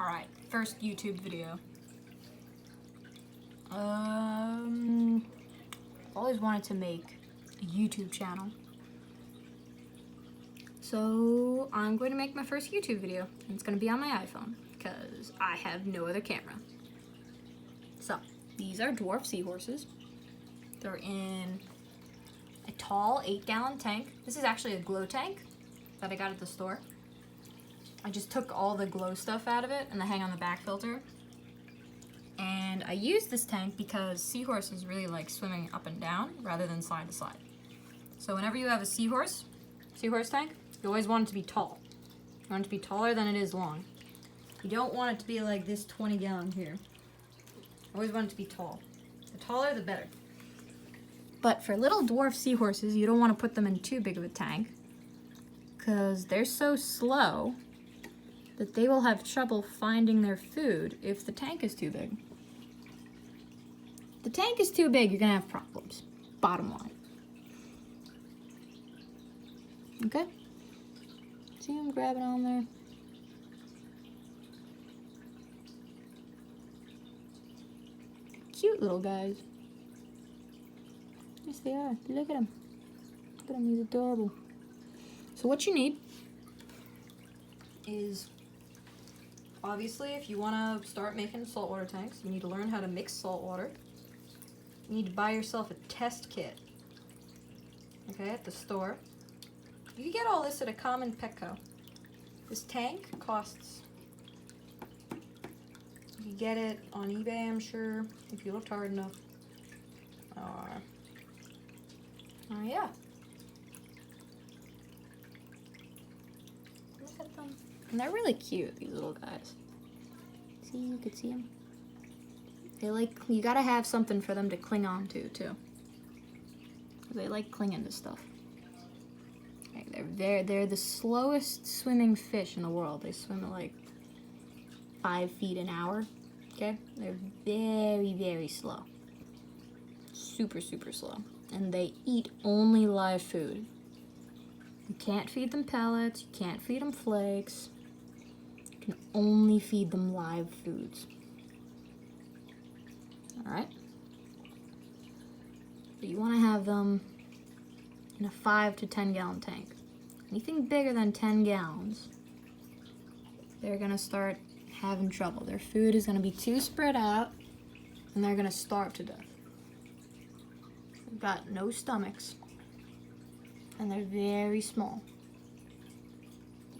Alright, first YouTube video. I've always wanted to make a YouTube channel. So I'm going to make my first YouTube video, and it's going to be on my iPhone, because I have no other camera. So, these are Dwarf Seahorses. They're in a tall 8-gallon tank. This is actually a glow tank that I got at the store. I just took all the glow stuff out of it and the hang on the back filter. And I used this tank because seahorses really like swimming up and down rather than side to side. So whenever you have a seahorse tank, you always want it to be tall. You want it to be taller than it is long. You don't want it to be like this 20-gallon here. You always want it to be tall. The taller, the better. But for little dwarf seahorses, you don't want to put them in too big of a tank because they're so slow that they will have trouble finding their food if the tank is too big. If the tank is too big, you're gonna have problems. Bottom line. Okay? See him grabbing on there? Cute little guys. Yes, they are. Look at him. Look at him, he's adorable. So what you need is, obviously, if you want to start making saltwater tanks, you need to learn how to mix salt water. You need to buy yourself a test kit, okay, at the store. You can get all this at a common Petco. This tank costs, you can get it on eBay, I'm sure, if you looked hard enough. Yeah. Look at them. And they're really cute, these little guys. See, you could see them. They like, you gotta have something for them to cling on to, too. They like clinging to stuff. Okay, they're the slowest swimming fish in the world. They swim at like 5 feet an hour, okay? They're very, very slow. Super, super slow. And they eat only live food. You can't feed them pellets, you can't feed them flakes. You can only feed them live foods. Alright? So you want to have them in a 5 to 10 gallon tank. Anything bigger than 10 gallons, they're going to start having trouble. Their food is going to be too spread out, and they're going to starve to death. They've got no stomachs, and they're very small,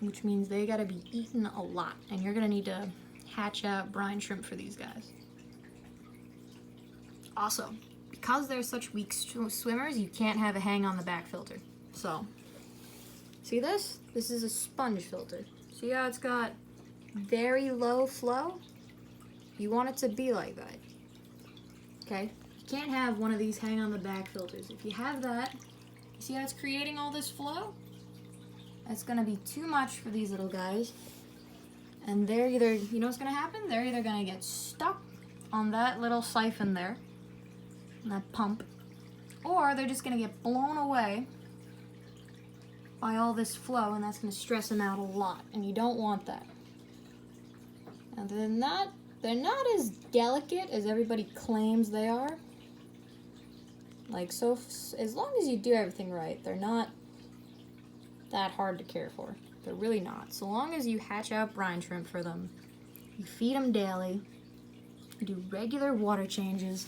which means they got to be eaten a lot, and you're going to need to hatch out brine shrimp for these guys. Also, because they're such weak swimmers, you can't have a hang on the back filter. So, see this? This is a sponge filter. See how it's got very low flow? You want it to be like that. Okay? You can't have one of these hang on the back filters. If you have that, you see how it's creating all this flow? That's gonna be too much for these little guys. And they're either, you know what's gonna happen? They're either gonna get stuck on that little siphon there, that pump, or they're just gonna get blown away by all this flow, and that's gonna stress them out a lot, and you don't want that. And they're not as delicate as everybody claims they are. Like, so as long as you do everything right, they're not that hard to care for. They're really not. So long as you hatch out brine shrimp for them, you feed them daily, you do regular water changes,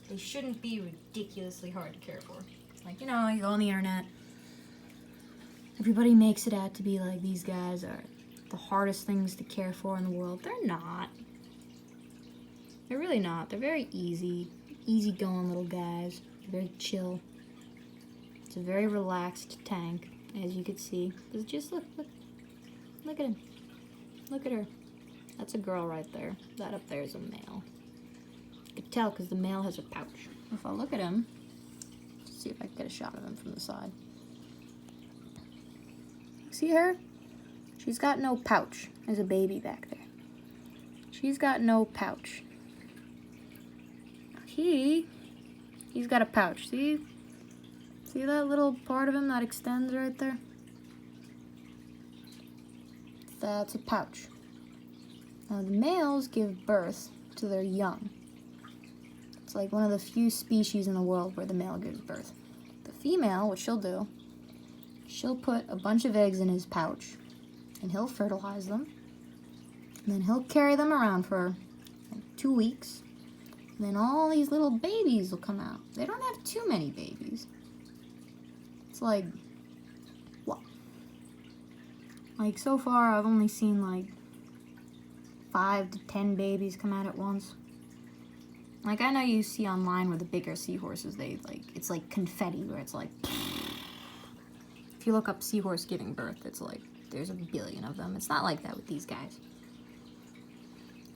they shouldn't be ridiculously hard to care for. Like, you know, you go on the internet, everybody makes it out to be like these guys are the hardest things to care for in the world. They're not. They're really not. They're very easygoing little guys. They're very chill. It's a very relaxed tank, as you can see. Just look at him. Look at her. That's a girl right there. That up there is a male. You can tell because the male has a pouch. If I look at him, let's see if I can get a shot of him from the side. See her? She's got no pouch. There's a baby back there. She's got no pouch. He's got a pouch. See that little part of him that extends right there? That's a pouch. Now the males give birth to their young. It's like one of the few species in the world where the male gives birth. The female, what she'll do, she'll put a bunch of eggs in his pouch, and he'll fertilize them, and then he'll carry them around for like 2 weeks, and then all these little babies will come out. They don't have too many babies. It's like, what? Like, so far I've only seen like 5 to 10 babies come out at once. Like, I know you see online where the bigger seahorses, it's like confetti, where it's like, if you look up seahorse giving birth, it's like, there's a billion of them. It's not like that with these guys.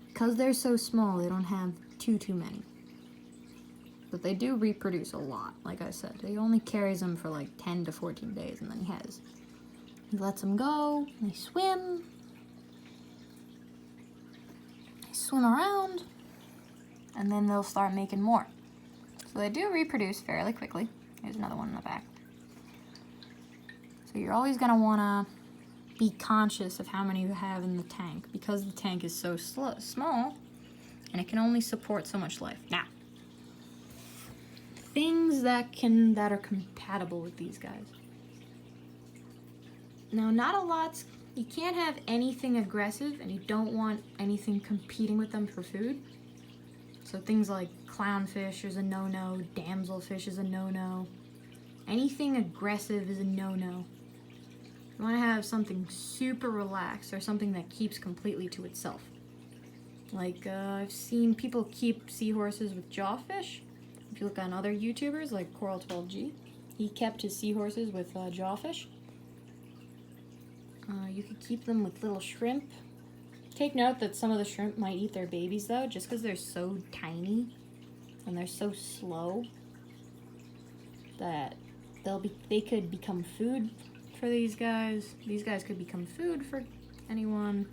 Because they're so small, they don't have too many. But they do reproduce a lot, like I said. He only carries them for like 10 to 14 days, and then he lets them go, they swim. They swim around, and then they'll start making more. So they do reproduce fairly quickly. Here's another one in the back. So you're always going to want to be conscious of how many you have in the tank, because the tank is so small and it can only support so much life. Now, things that are compatible with these guys. Now, not a lot. You can't have anything aggressive, and you don't want anything competing with them for food. So things like clownfish is a no-no, damselfish is a no-no. Anything aggressive is a no-no. You want to have something super relaxed, or something that keeps completely to itself. Like, I've seen people keep seahorses with jawfish. If you look on other YouTubers, like Coral12G, he kept his seahorses with jawfish. You could keep them with little shrimp. Take note that some of the shrimp might eat their babies, though, just because they're so tiny and they're so slow that they could become food for these guys. These guys could become food for anyone.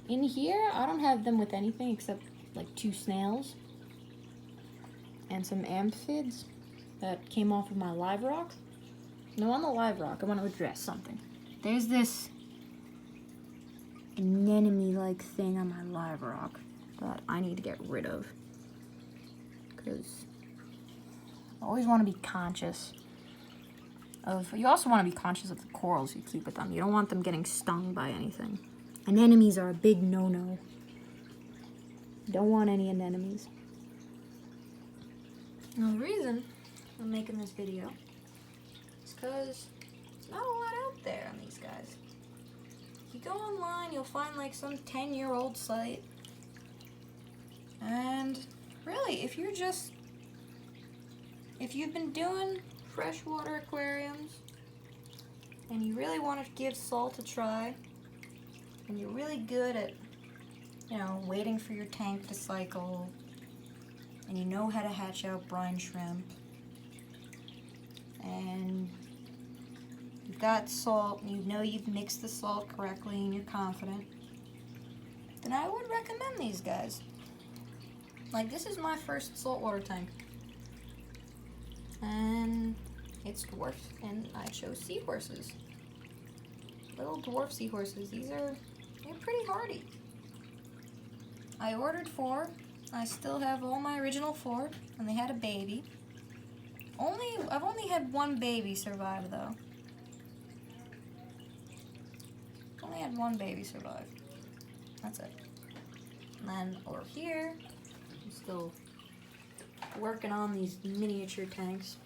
In here, I don't have them with anything except like 2 snails and some amphibians that came off of my live rock. Now, on the live rock, I want to address something. There's this anemone-like thing on my live rock that I need to get rid of, because I always want to be conscious of. You also want to be conscious of the corals you keep with them. You don't want them getting stung by anything. Anemones are a big no-no. You don't want any anemones. Now, the reason I'm making this video is because there's not a lot out there on these guys. If you go online, you'll find like some 10-year-old site. And really, if you've been doing freshwater aquariums and you really want to give salt a try, and you're really good at, waiting for your tank to cycle, and you know how to hatch out brine shrimp, and you've got salt, and you know you've mixed the salt correctly, and you're confident, then I would recommend these guys. Like, this is my first saltwater tank, and it's dwarf, and I chose seahorses. Little dwarf seahorses. They're pretty hardy. I ordered 4. I still have all my original 4, and they had a baby. I've only had 1 baby survive, though. Only had 1 baby survive. That's it. And then over here, I'm still working on these miniature tanks.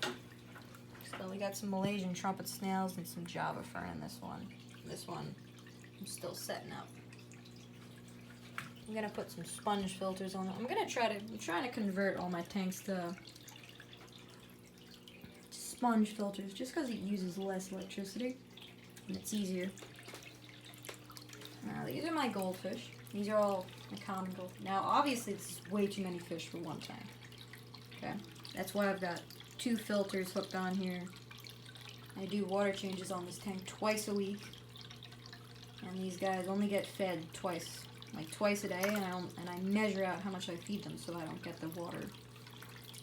So we got some Malaysian trumpet snails and some Java fern in this one. This one I'm still setting up. I'm gonna put some sponge filters on it. I'm trying to convert all my tanks to sponge filters, just because it uses less electricity and it's easier. Now, these are my goldfish. These are all my common goldfish. Now, obviously, this is way too many fish for 1 tank. Okay, that's why I've got 2 filters hooked on here. I do water changes on this tank twice a week, and these guys only get fed twice a day, and I measure out how much I feed them so I don't get the water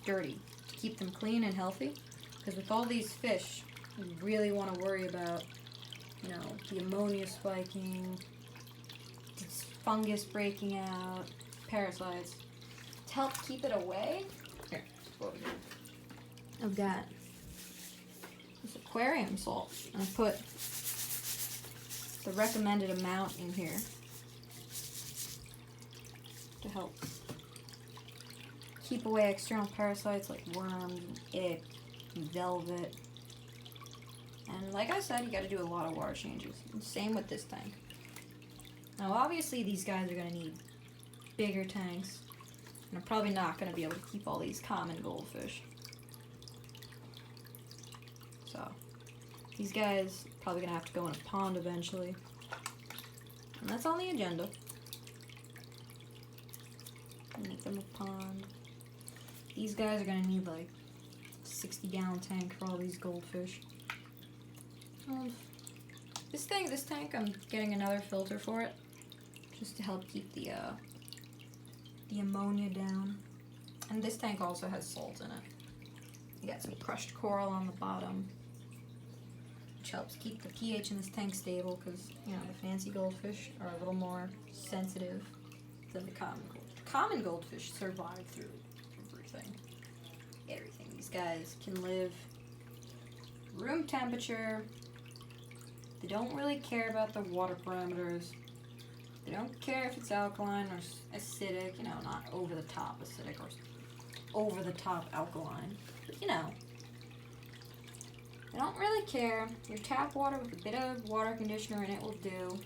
dirty, to keep them clean and healthy. Because with all these fish, you really want to worry about, the ammonia spiking, It's fungus breaking out, parasites. To help keep it away, here, I've got this aquarium salt. And I put the recommended amount in here to help keep away external parasites like worms, ick, velvet. And like I said, you gotta do a lot of water changes. Same with this tank. Now obviously these guys are gonna need bigger tanks. And I'm probably not gonna be able to keep all these common goldfish. So these guys probably gonna have to go in a pond eventually. And that's on the agenda. Make them a pond. These guys are gonna need like a 60-gallon tank for all these goldfish. This tank, I'm getting another filter for it, just to help keep the ammonia down. And this tank also has salt in it. You got some crushed coral on the bottom, which helps keep the pH in this tank stable, because you know the fancy goldfish are a little more sensitive than the common goldfish. Common goldfish survive through everything. These guys can live room temperature. They don't really care about the water parameters. They don't care if it's alkaline or acidic, you know, not over the top acidic or over the top alkaline. But, you know, they don't really care. Your tap water with a bit of water conditioner in it will do.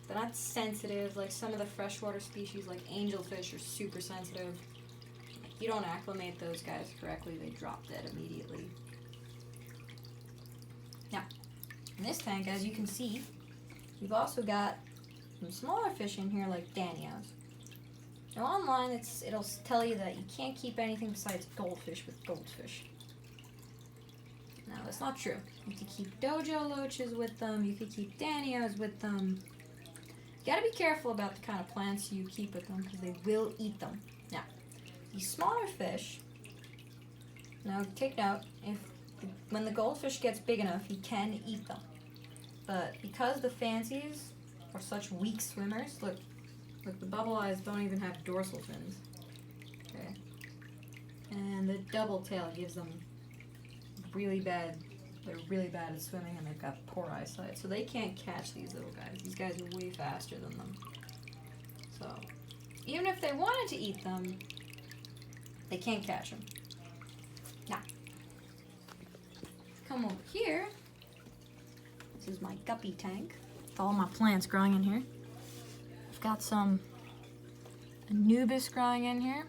They're not sensitive like some of the freshwater species like angelfish are super sensitive. If you don't acclimate those guys correctly, they drop dead immediately. Now, in this tank, as you can see, we've also got some smaller fish in here like danios. Now online, it'll tell you that you can't keep anything besides goldfish with goldfish. Now that's not true. You could keep dojo loaches with them, you could keep danios with them. You gotta be careful about the kind of plants you keep with them because they will eat them. Now, these smaller fish, now take note, when the goldfish gets big enough, you can eat them. But because the fancies are such weak swimmers, look, the bubble eyes don't even have dorsal fins. Okay. And the double tail gives them they're really bad at swimming and they've got poor eyesight. So they can't catch these little guys. These guys are way faster than them. So even if they wanted to eat them, they can't catch them. Now, come over here. This is my guppy tank with all my plants growing in here. I've got some Anubis growing in here.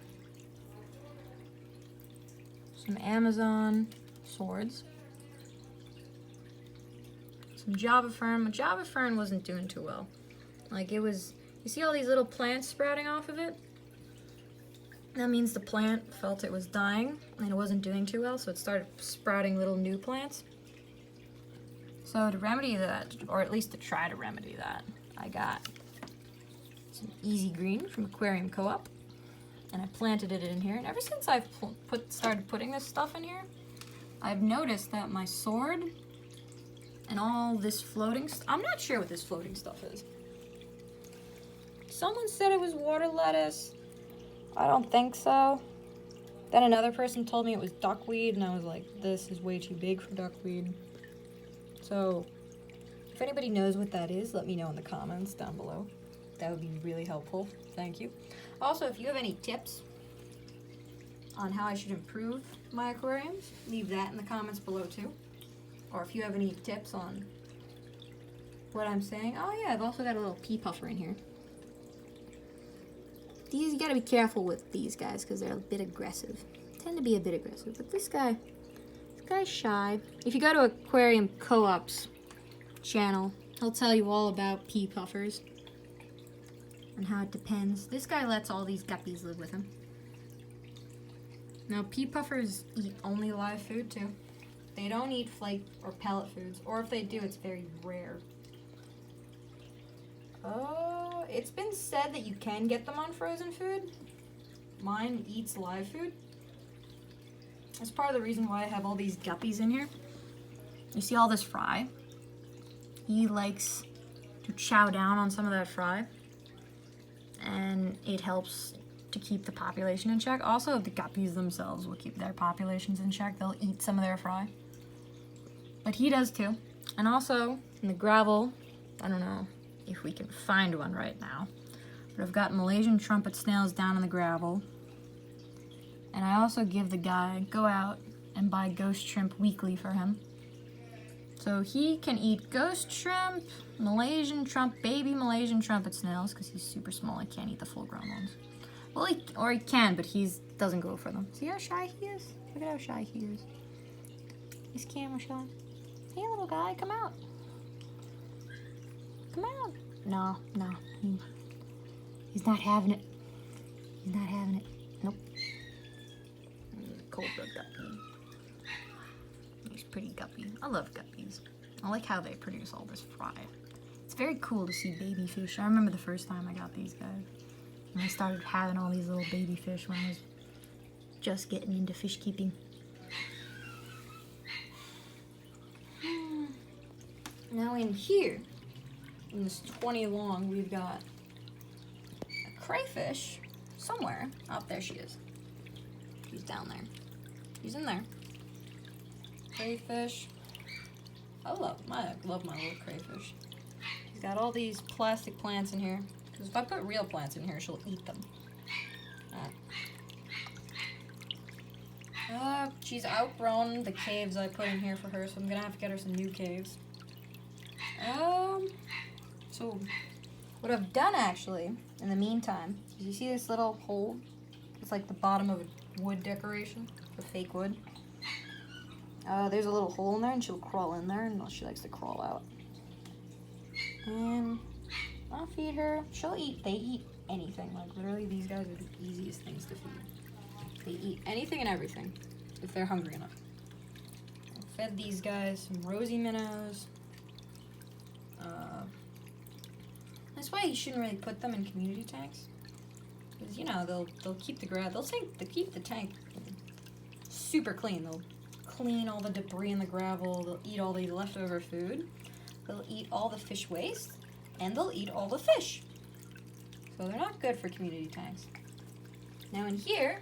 Some Amazon swords. Some Java fern. My Java fern wasn't doing too well. Like it was, you see all these little plants sprouting off of it? That means the plant felt it was dying and it wasn't doing too well, so it started sprouting little new plants. So to remedy that, or at least to try to remedy that, I got some Easy Green from Aquarium Co-op, and I planted it in here. And ever since I've started putting this stuff in here, I've noticed that my sword and all this floating I'm not sure what this floating stuff is. Someone said it was water lettuce. I don't think so. Then another person told me it was duckweed, and I was like, this is way too big for duckweed. So, if anybody knows what that is, let me know in the comments down below. That would be really helpful. Thank you. Also, if you have any tips on how I should improve my aquariums, leave that in the comments below too. Or if you have any tips on what I'm saying. Oh yeah, I've also got a little pea puffer in here. These, you gotta be careful with these guys because they're a bit aggressive. Tend to be a bit aggressive, but this guy's shy. If you go to Aquarium Co-op's channel, he'll tell you all about pea puffers and how it depends. This guy lets all these guppies live with him. Now, pea puffers eat only live food too. They don't eat flake or pellet foods, or if they do, it's very rare. Oh, it's been said that you can get them on frozen food. Mine eats live food. That's part of the reason why I have all these guppies in here. You see all this fry? He likes to chow down on some of that fry. and it helps to keep the population in check. Also, the guppies themselves will keep their populations in check. They'll eat some of their fry. But he does too. And also, in the gravel, I don't know if we can find one right now, but I've got Malaysian trumpet snails down in the gravel. And I also give the guy, go out and buy ghost shrimp weekly for him. So he can eat ghost shrimp, baby Malaysian trumpet snails, because he's super small. I can't eat the full-grown ones. Well, he can, but he doesn't go for them. See how shy he is? Look at how shy he is. He's camera shy. Hey, little guy, come out. Come out. No. He's not having it. He's not having it. Nope. Cobra guppy. He's pretty guppy. I love guppies. I like how they produce all this fry. It's very cool to see baby fish. I remember the first time I got these guys. And I started having all these little baby fish when I was just getting into fish keeping. Now in here, in this 20 long, we've got a crayfish somewhere. Oh, there she is. He's down there. He's in there. Crayfish. I love my little crayfish. He's got all these plastic plants in here. Because if I put real plants in here, she'll eat them. She's outgrown the caves I put in here for her, so I'm gonna have to get her some new caves. So what I've done actually, in the meantime, is you see this little hole? It's like the bottom of a wood decoration, the fake wood. There's a little hole in there, and she'll crawl in there, and she likes to crawl out. And I'll feed her. They eat anything. Like, literally, these guys are the easiest things to feed. They eat anything and everything, if they're hungry enough. I fed these guys some rosy minnows. That's why you shouldn't really put them in community tanks. Because, you know, they'll keep they'll keep the tank super clean. They'll clean all the debris in the gravel. They'll eat all the leftover food. They'll eat all the fish waste. And they'll eat all the fish. So they're not good for community tanks. Now in here,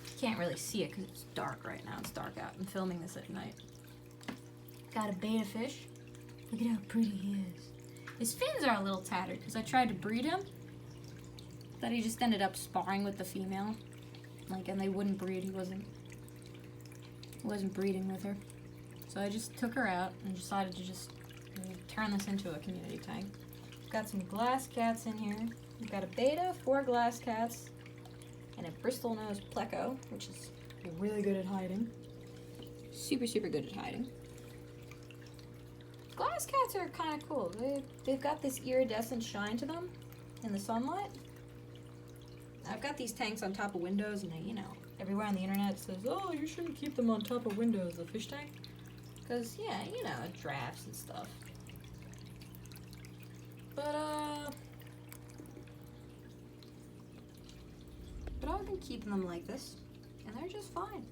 you can't really see it because it's dark right now. It's dark out. I'm filming this at night. Got a betta fish. Look at how pretty he is. His fins are a little tattered because I tried to breed him. But he just ended up sparring with the female. And they wouldn't breed. He wasn't breeding with her. So I just took her out and decided to just turn this into a community tank. We've got some glass cats in here. We've got a betta, 4 glass cats, and a bristlenose pleco, which is really good at hiding. Super, super good at hiding. Glass cats are kind of cool. They've got this iridescent shine to them in the sunlight. I've got these tanks on top of windows, and everywhere on the internet says, oh, you shouldn't keep them on top of windows, the fish tank. Because, yeah, drafts and stuff. But I've been keeping them like this, and they're just fine.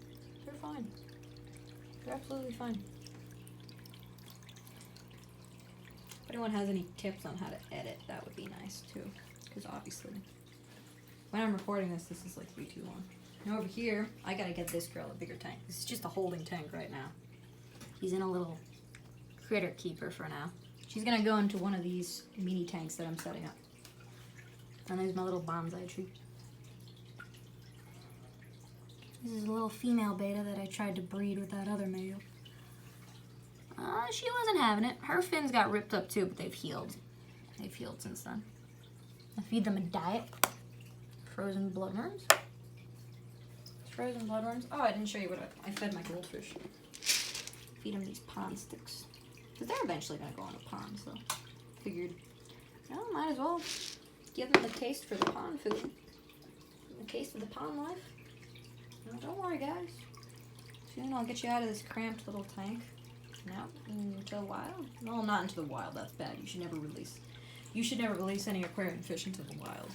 They're fine. They're absolutely fine. If anyone has any tips on how to edit, that would be nice, too. Because, obviously, when I'm recording this is like way too long. Now, over here, I gotta get this girl a bigger tank. This is just a holding tank right now. He's in a little critter keeper for now. She's gonna go into one of these mini tanks that I'm setting up. And there's my little bonsai tree. This is a little female betta that I tried to breed with that other male. She wasn't having it. Her fins got ripped up too, but they've healed. They've healed since then. I feed them a diet. Frozen bloodworms. Frozen bloodworms. Oh, I didn't show you what I fed my goldfish. Feed them these pond sticks. Because they're eventually going to go in a pond, so figured, might as well give them the taste for the pond food. The taste of the pond life. Don't worry, guys. Soon I'll get you out of this cramped little tank. Out into the wild. Well, not into the wild. That's bad. You should never release any aquarium fish into the wild.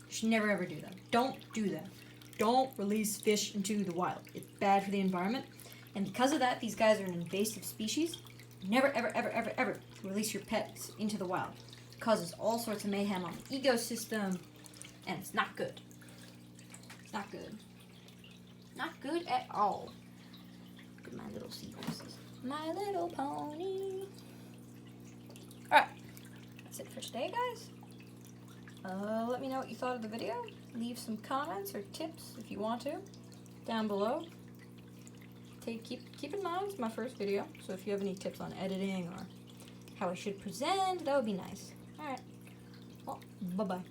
You should never ever do that. Don't do that. Don't release fish into the wild. It's bad for the environment. And because of that, these guys are an invasive species. Never, ever, ever, ever, ever release your pets into the wild. causes all sorts of mayhem on the ecosystem, and it's not good. It's not good. Not good at all. Look at my little seahorses. My little pony. Alright, that's it for today, guys. Let me know what you thought of the video. Leave some comments or tips if you want to down below. Keep in mind it's my first video, so if you have any tips on editing or how I should present, that would be nice. Alright, well, bye-bye.